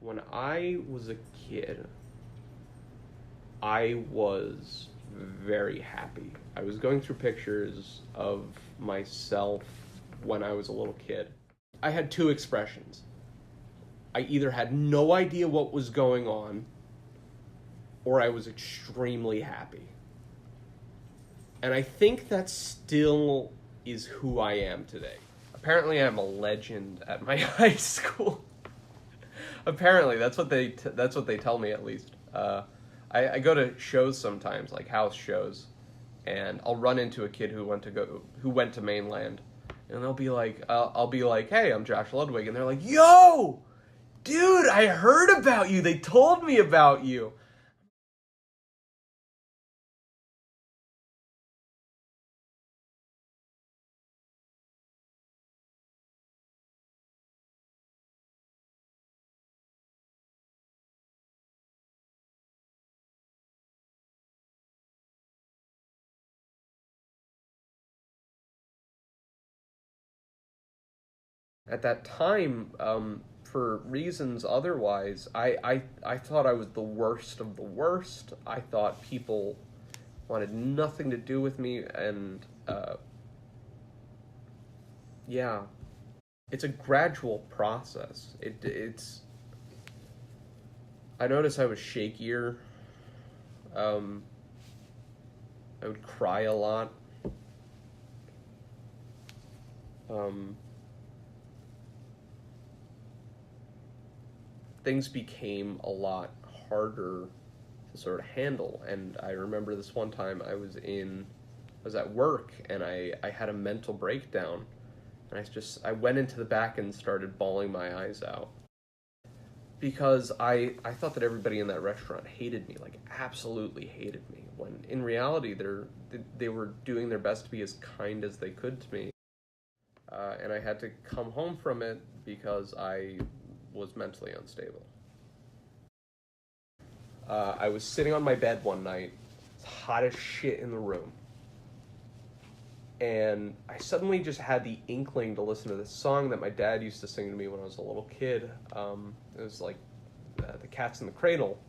When I was a kid, I was very happy. I was going through pictures of myself when I was a little kid. I had two expressions. I either had no idea what was going on, or I was extremely happy. And I think that still is who I am today. Apparently, I'm a legend at my high school. Apparently, that's what they tell me at least. I go to shows sometimes, like house shows, and I'll run into a kid who went to mainland, and I'll be like, hey, I'm Josh Ludwig, and they're like, yo, dude, I heard about you. They told me about you. At that time, for reasons otherwise, I thought I was the worst of the worst. I thought people wanted nothing to do with me, and yeah, it's a gradual process. It's I noticed I was shakier. Um, I would cry a lot. Um, Things became a lot harder to sort of handle. And I remember this one time I was at work, and I had a mental breakdown, and I went into the back and started bawling my eyes out because I thought that everybody in that restaurant hated me, like absolutely hated me, when in reality they were doing their best to be as kind as they could to me. And I had to come home from it because I was mentally unstable. I was sitting on my bed one night, it's hot as shit in the room, and I suddenly just had the inkling to listen to this song that my dad used to sing to me when I was a little kid. It was like The Cat's in the Cradle,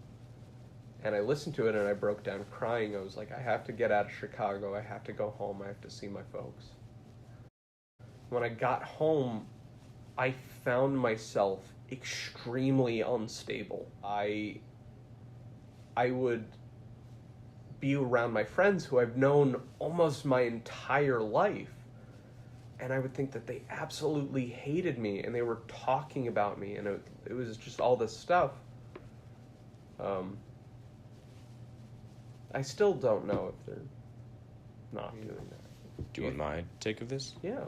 and I listened to it and I broke down crying. I was like, I have to get out of Chicago. I have to go home. I have to see my folks. When I got home, I found myself extremely unstable. I would be around my friends who I've known almost my entire life, and I would think that they absolutely hated me and they were talking about me, and it was just all this stuff. Um, I still don't know if they're not doing that. Do you want my take of this? Yeah.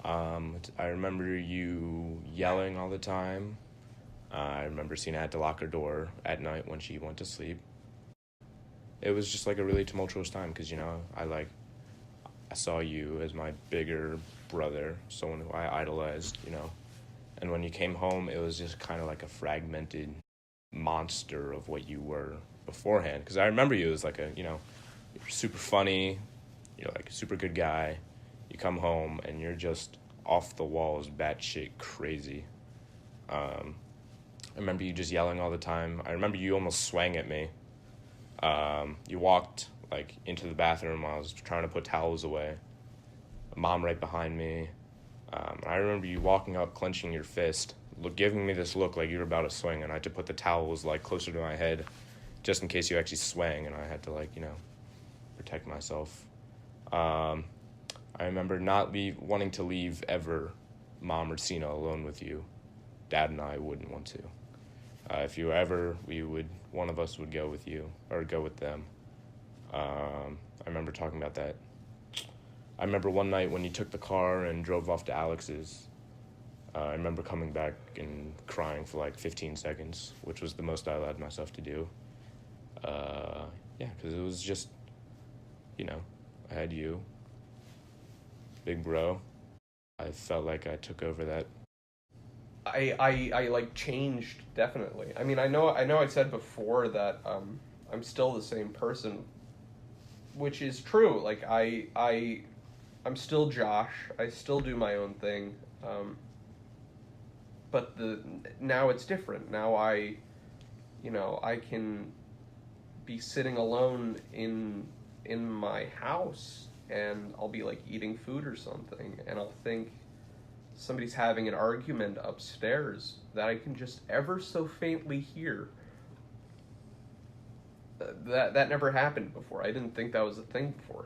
I remember you yelling all the time. I remember seeing I had to lock her door at night when she went to sleep. It was just like a really tumultuous time because, I saw you as my bigger brother, someone who I idolized, And when you came home, it was just kind of like a fragmented monster of what you were beforehand. Because I remember you as you're super funny, you're like a super good guy. You come home and you're just off the walls, batshit crazy. I remember you just yelling all the time. I remember you almost swang at me. You walked into the bathroom while I was trying to put towels away. Mom right behind me. I remember you walking up, clenching your fist, giving me this look like you were about to swing, and I had to put the towels closer to my head, just in case you actually swang, and I had to protect myself. I remember not wanting to leave ever Mom or Cena alone with you. Dad and I wouldn't want to. If you were ever, one of us would go with you, or go with them. I remember talking about that. I remember one night when you took the car and drove off to Alex's. I remember coming back and crying for 15 seconds, which was the most I allowed myself to do. Because it was just, I had you, big bro. I felt like I took over that. I changed, definitely. I mean, I know I said before that I'm still the same person, which is true. I'm still Josh. I still do my own thing. But now it's different. Now I can be sitting alone in my house, and I'll be like eating food or something, and I'll think somebody's having an argument upstairs that I can just ever so faintly hear. That never happened before. I didn't think that was a thing before.